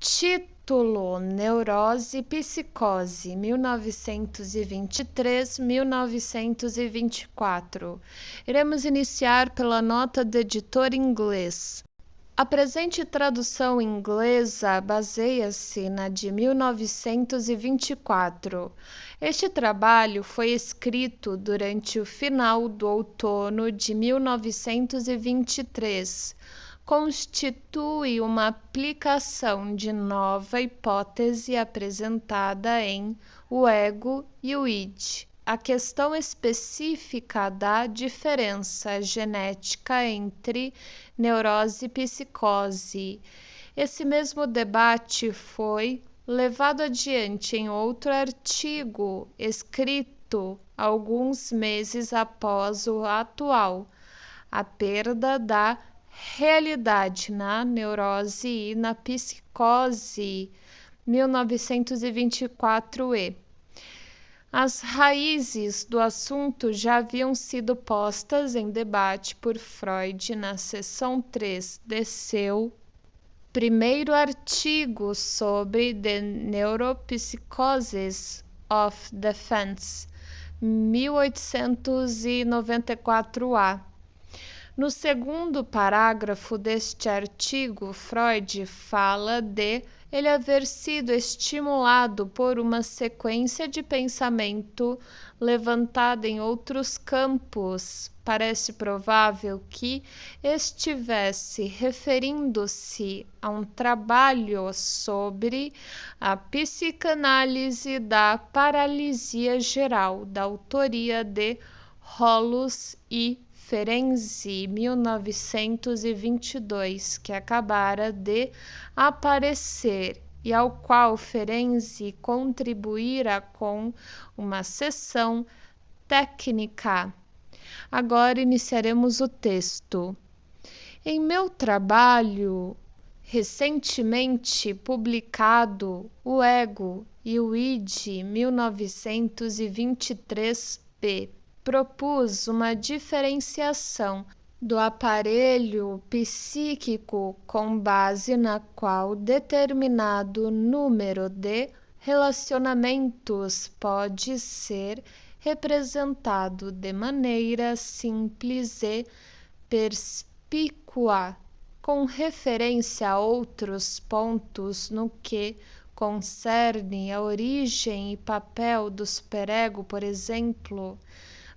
Título: Neurose e Psicose, 1923-1924. Iremos iniciar pela nota do editor inglês. A presente tradução inglesa baseia-se na de 1924. Este trabalho foi escrito durante o final do outono de 1923. Constitui uma aplicação de nova hipótese apresentada em O Ego e o Id. A questão específica da diferença genética entre neurose e psicose. Esse mesmo debate foi levado adiante em outro artigo escrito alguns meses após o atual, a perda da realidade na neurose e na psicose, 1924e. As raízes do assunto já haviam sido postas em debate por Freud na seção 3 de seu primeiro artigo sobre The Neuropsychosis of Defense, 1894a. No segundo parágrafo deste artigo, Freud fala de ele haver sido estimulado por uma sequência de pensamento levantada em outros campos. Parece provável que estivesse referindo-se a um trabalho sobre a psicanálise da paralisia geral, da autoria de Holus e Ferenczi, 1922, que acabara de aparecer e ao qual Ferenczi contribuíra com uma seção técnica. Agora iniciaremos o texto. Em meu trabalho recentemente publicado, O Ego e o Id, 1923p, propus uma diferenciação do aparelho psíquico com base na qual determinado número de relacionamentos pode ser representado de maneira simples e perspícua, com referência a outros pontos no que concerne a origem e papel do superego, por exemplo.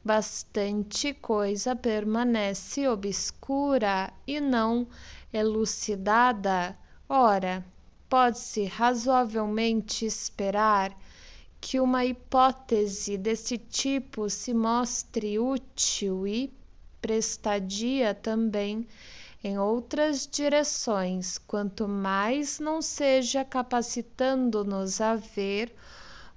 Bastante coisa permanece obscura e não elucidada. Ora, pode-se razoavelmente esperar que uma hipótese desse tipo se mostre útil e prestadia também em outras direções, quanto mais não seja capacitando-nos a ver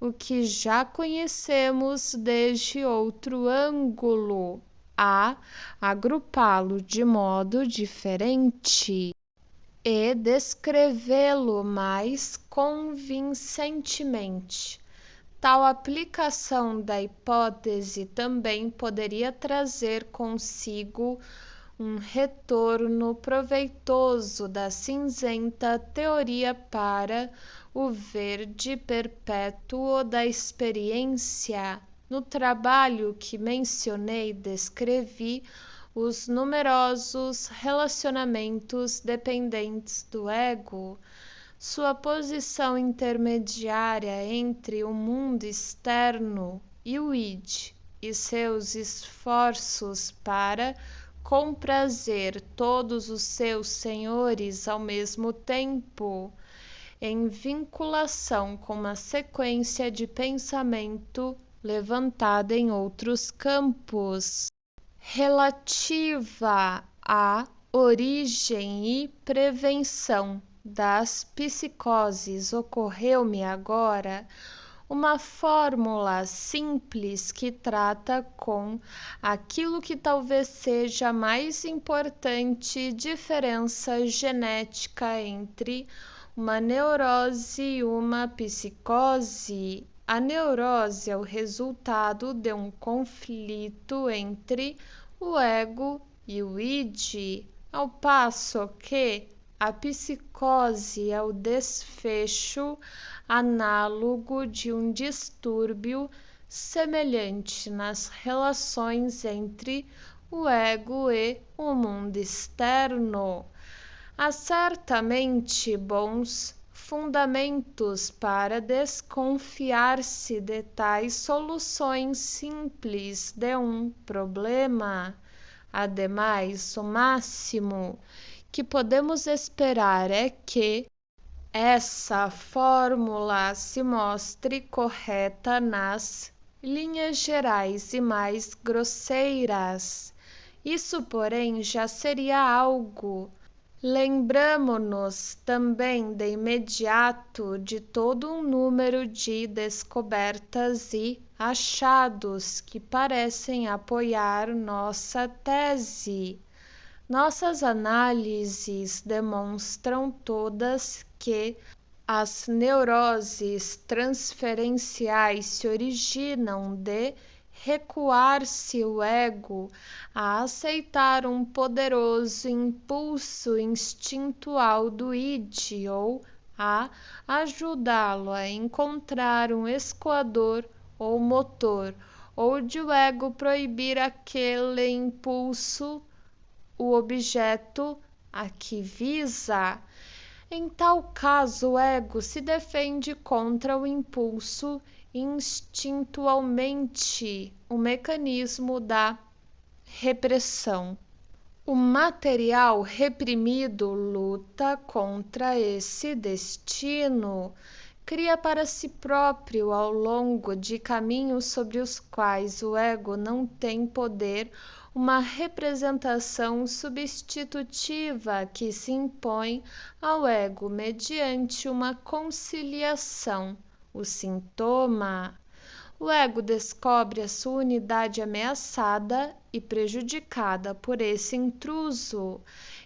o que já conhecemos desde outro ângulo, a agrupá-lo de modo diferente e descrevê-lo mais convincentemente. Tal aplicação da hipótese também poderia trazer consigo um retorno proveitoso da cinzenta teoria para o verde perpétuo da experiência. No trabalho que mencionei, descrevi os numerosos relacionamentos dependentes do ego, sua posição intermediária entre o mundo externo e o id, e seus esforços para comprazer todos os seus senhores ao mesmo tempo, em vinculação com uma sequência de pensamento levantada em outros campos, relativa à origem e prevenção das psicoses. Ocorreu-me agora uma fórmula simples que trata com aquilo que talvez seja a mais importante diferença genética entre uma neurose e uma psicose. A neurose é o resultado de um conflito entre o ego e o id, ao passo que a psicose é o desfecho análogo de um distúrbio semelhante nas relações entre o ego e o mundo externo. Há certamente bons fundamentos para desconfiar-se de tais soluções simples de um problema. Ademais, o máximo que podemos esperar é que essa fórmula se mostre correta nas linhas gerais e mais grosseiras. Isso, porém, já seria algo. Lembramo-nos também de imediato de todo um número de descobertas e achados que parecem apoiar nossa tese. Nossas análises demonstram todas que as neuroses transferenciais se originam de recuar-se o ego a aceitar um poderoso impulso instintual do id ou a ajudá-lo a encontrar um escoador ou motor, ou de o ego proibir aquele impulso o objeto a que visa. Em tal caso, o ego se defende contra o impulso instintualmente, o mecanismo da repressão. O material reprimido luta contra esse destino, cria para si próprio ao longo de caminhos sobre os quais o ego não tem poder uma representação substitutiva que se impõe ao ego mediante uma conciliação, o sintoma. O ego descobre a sua unidade ameaçada e prejudicada por esse intruso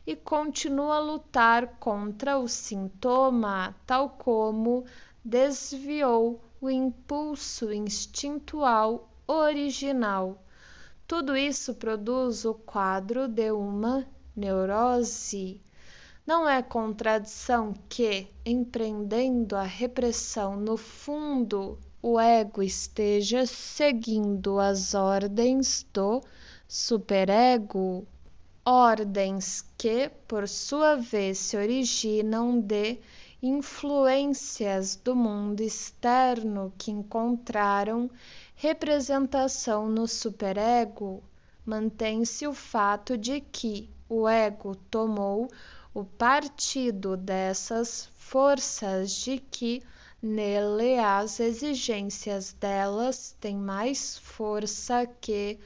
e continua a lutar contra o sintoma, tal como desviou o impulso instintual original. Tudo isso produz o quadro de uma neurose. Não é contradição que, empreendendo a repressão, no fundo, o ego esteja seguindo as ordens do superego, ordens que, por sua vez, se originam de influências do mundo externo que encontraram representação no superego. Mantém-se o fato de que o ego tomou o partido dessas forças, de que nele as exigências delas têm mais força que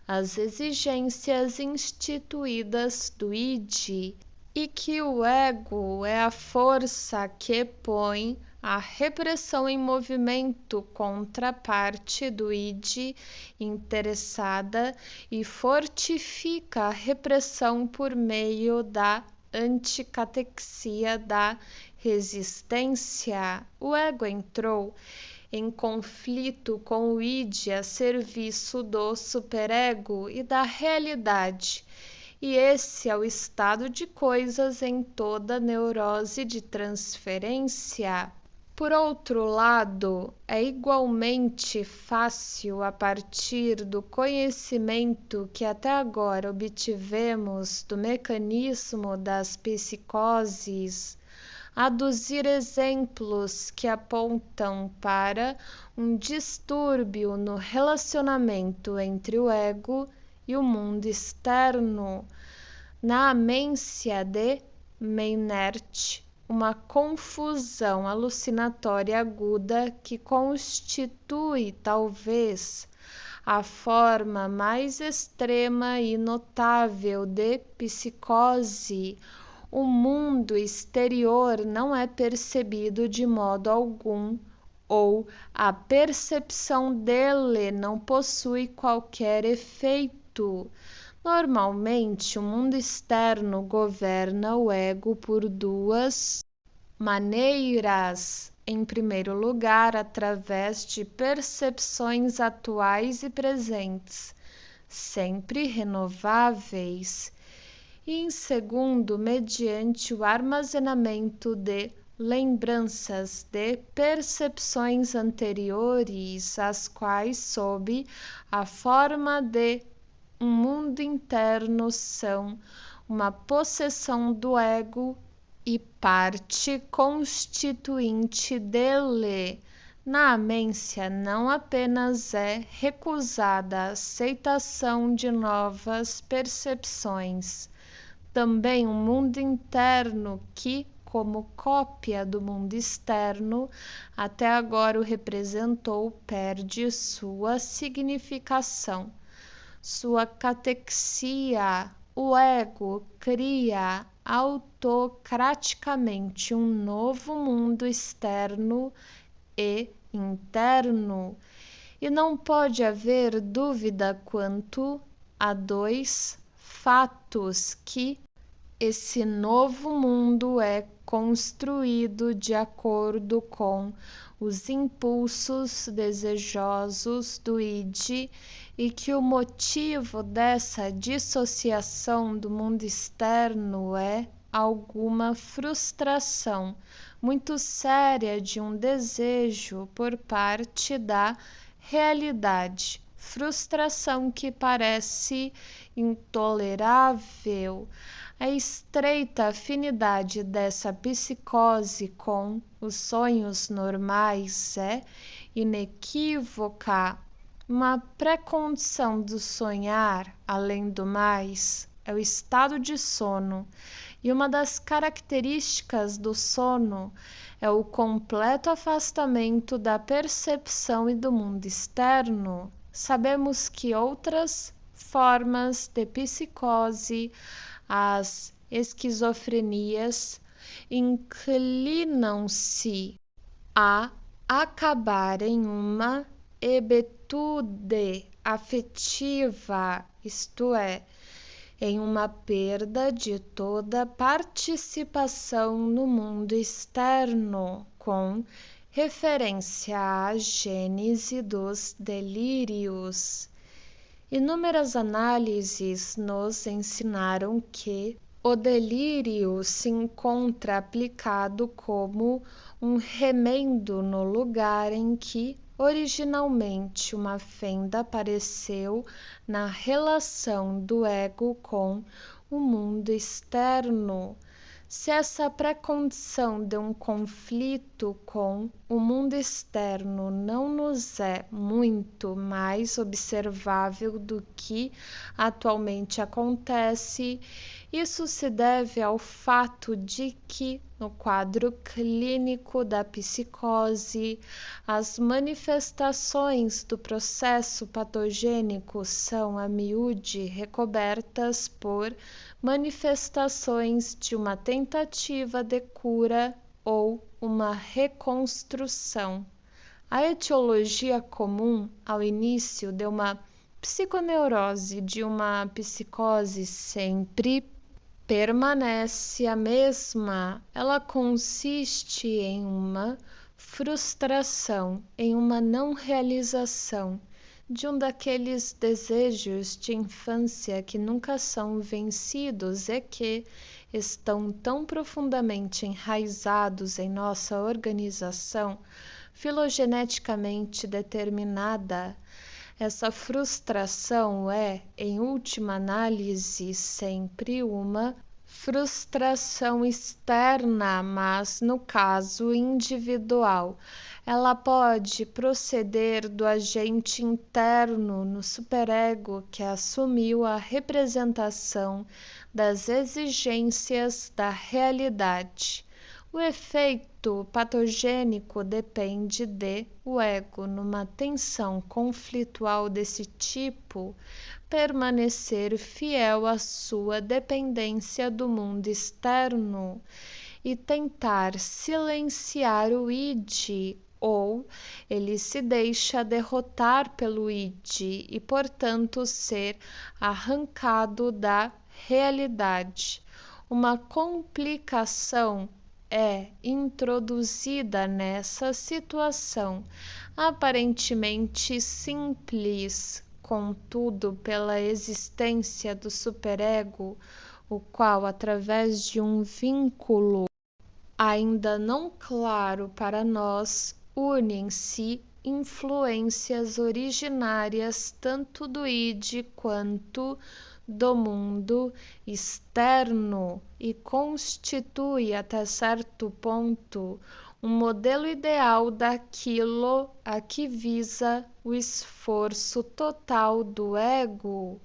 as exigências instituídas do id, e que o ego é a força que põe a repressão em movimento contra a parte do id interessada e fortifica a repressão por meio da anticatexia da resistência. O ego entrou em conflito com o id a serviço do superego e da realidade, e esse é o estado de coisas em toda neurose de transferência. Por outro lado, é igualmente fácil, a partir do conhecimento que até agora obtivemos do mecanismo das psicoses, aduzir exemplos que apontam para um distúrbio no relacionamento entre o ego e o mundo externo. Na amência de Meinert, uma confusão alucinatória aguda que constitui, talvez, a forma mais extrema e notável de psicose. O mundo exterior não é percebido de modo algum, ou a percepção dele não possui qualquer efeito. Normalmente, o mundo externo governa o ego por duas maneiras. Em primeiro lugar, através de percepções atuais e presentes, sempre renováveis, e em segundo, mediante o armazenamento de lembranças de percepções anteriores, as quais, sob a forma de um mundo interno, são uma possessão do ego e parte constituinte dele. Na amência, não apenas é recusada a aceitação de novas percepções, também um mundo interno que, como cópia do mundo externo, até agora o representou, perde sua significação, sua catexia. O ego cria autocraticamente um novo mundo externo e interno, e não pode haver dúvida quanto a dois fatos: que esse novo mundo é construído de acordo com os impulsos desejosos do id, e que o motivo dessa dissociação do mundo externo é alguma frustração muito séria de um desejo por parte da realidade, frustração que parece intolerável. A estreita afinidade dessa psicose com os sonhos normais é inequívoca. Uma pré-condição do sonhar, além do mais, é o estado de sono, e uma das características do sono é o completo afastamento da percepção e do mundo externo. Sabemos que outras formas de psicose, as esquizofrenias, inclinam-se a acabar em uma hebetude afetiva, isto é, em uma perda de toda participação no mundo externo, com referência à gênese dos delírios. Inúmeras análises nos ensinaram que o delírio se encontra aplicado como um remendo no lugar em que originalmente uma fenda apareceu na relação do ego com o mundo externo. Se essa pré-condição de um conflito com o mundo externo não nos é muito mais observável do que atualmente acontece, isso se deve ao fato de que, no quadro clínico da psicose, as manifestações do processo patogênico são a miúde recobertas por manifestações de uma tentativa de cura ou uma reconstrução. A etiologia comum ao início de uma psiconeurose, de uma psicose, sempre permanece a mesma. Ela consiste em uma frustração, em uma não realização de um daqueles desejos de infância que nunca são vencidos e que estão tão profundamente enraizados em nossa organização filogeneticamente determinada. Essa frustração é, em última análise, sempre uma frustração externa, mas no caso individual, ela pode proceder do agente interno no superego que assumiu a representação das exigências da realidade. O efeito patogênico depende de o ego, numa tensão conflitual desse tipo, permanecer fiel à sua dependência do mundo externo e tentar silenciar o id, ou ele se deixa derrotar pelo id e, portanto, ser arrancado da realidade. Uma complicação é introduzida nessa situação, aparentemente simples, contudo, pela existência do superego, o qual, através de um vínculo ainda não claro para nós, une em si influências originárias tanto do id quanto do mundo externo e constitui até certo ponto um modelo ideal daquilo a que visa o esforço total do ego,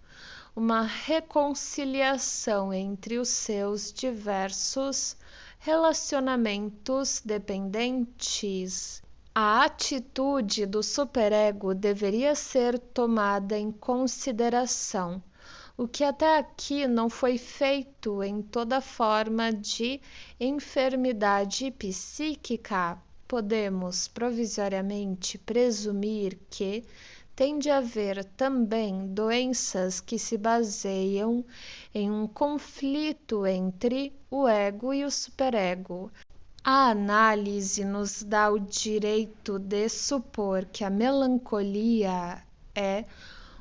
uma reconciliação entre os seus diversos relacionamentos dependentes. A atitude do superego deveria ser tomada em consideração, o que até aqui não foi feito em toda forma de enfermidade psíquica. Podemos provisoriamente presumir que tem de haver também doenças que se baseiam em um conflito entre o ego e o superego. A análise nos dá o direito de supor que a melancolia é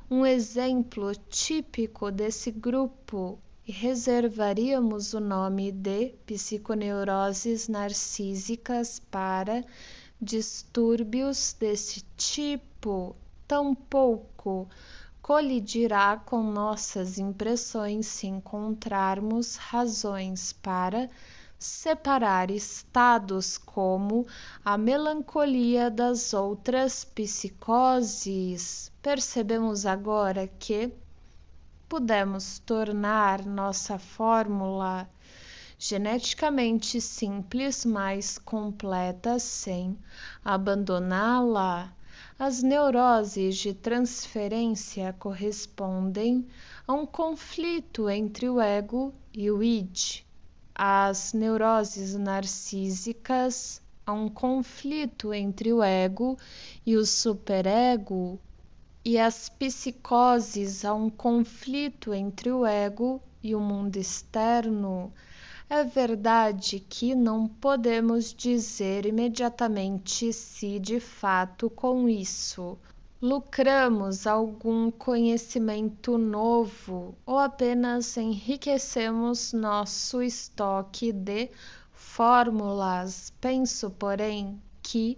um exemplo típico desse grupo e reservaríamos o nome de psiconeuroses narcísicas para distúrbios desse tipo. Tampouco colidirá com nossas impressões se encontrarmos razões para separar estados como a melancolia das outras psicoses. Percebemos agora que pudemos tornar nossa fórmula geneticamente simples mais completa sem abandoná-la. As neuroses de transferência correspondem a um conflito entre o ego e o id. As neuroses narcísicas a um conflito entre o ego e o superego, e as psicoses a um conflito entre o ego e o mundo externo. É verdade que não podemos dizer imediatamente se de fato com isso lucramos algum conhecimento novo ou apenas enriquecemos nosso estoque de fórmulas. Penso, porém, que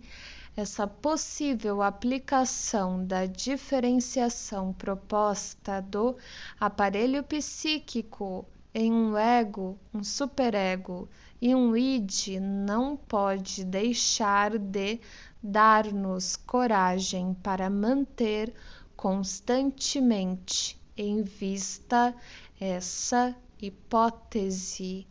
essa possível aplicação da diferenciação proposta do aparelho psíquico em um ego, um superego e um id não pode deixar de dar-nos coragem para manter constantemente em vista essa hipótese.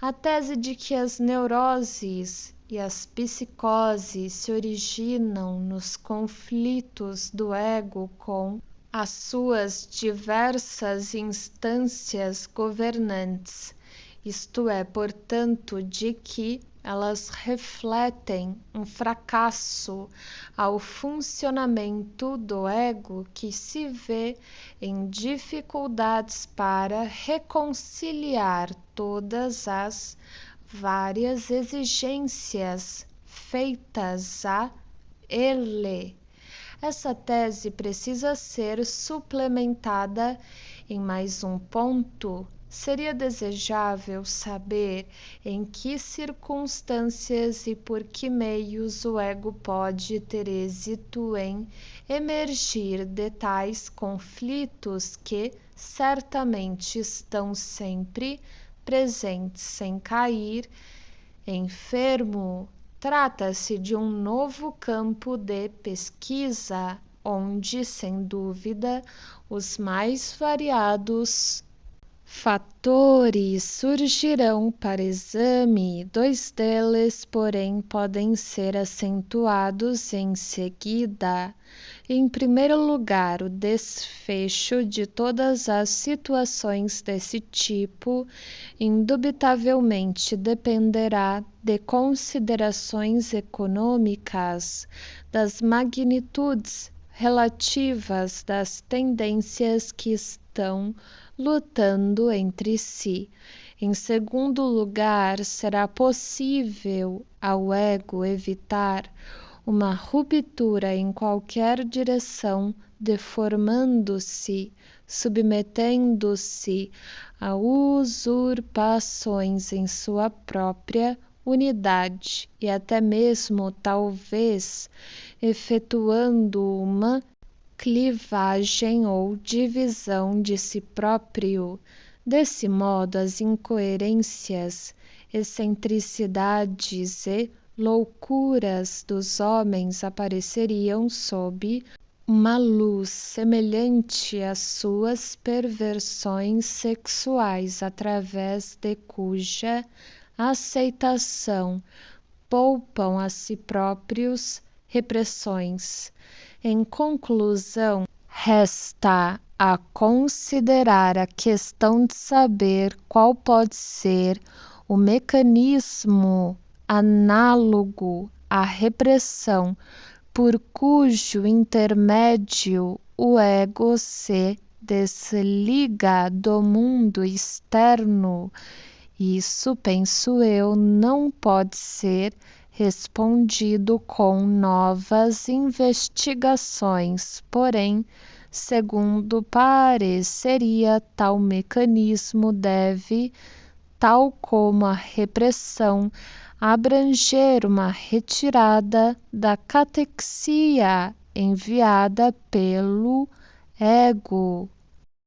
A tese de que as neuroses e as psicoses se originam nos conflitos do ego com as suas diversas instâncias governantes, isto é, portanto, de que elas refletem um fracasso ao funcionamento do ego que se vê em dificuldades para reconciliar todas as várias exigências feitas a ele. Essa tese precisa ser suplementada em mais um ponto. Seria desejável saber em que circunstâncias e por que meios o ego pode ter êxito em emergir de tais conflitos que certamente estão sempre presentes sem cair enfermo. Trata-se de um novo campo de pesquisa, onde, sem dúvida, os mais variados fatores surgirão para exame. Dois deles, porém, podem ser acentuados em seguida. Em primeiro lugar, o desfecho de todas as situações desse tipo indubitavelmente dependerá de considerações econômicas, das magnitudes relativas das tendências que estão lutando entre si. Em segundo lugar, será possível ao ego evitar uma ruptura em qualquer direção, deformando-se submetendo-se a usurpações em sua própria unidade e até mesmo, talvez, efetuando uma clivagem ou divisão de si próprio. Desse modo, as incoerências, excentricidades e loucuras dos homens apareceriam sob uma luz semelhante às suas perversões sexuais, através de cuja aceitação poupam a si próprios repressões. Em conclusão, resta a considerar a questão de saber qual pode ser o mecanismo análogo à repressão por cujo intermédio o ego se desliga do mundo externo. Isso, penso eu, não pode ser respondido com novas investigações, porém, segundo pareceria, tal mecanismo deve, tal como a repressão, abranger uma retirada da catexia enviada pelo ego.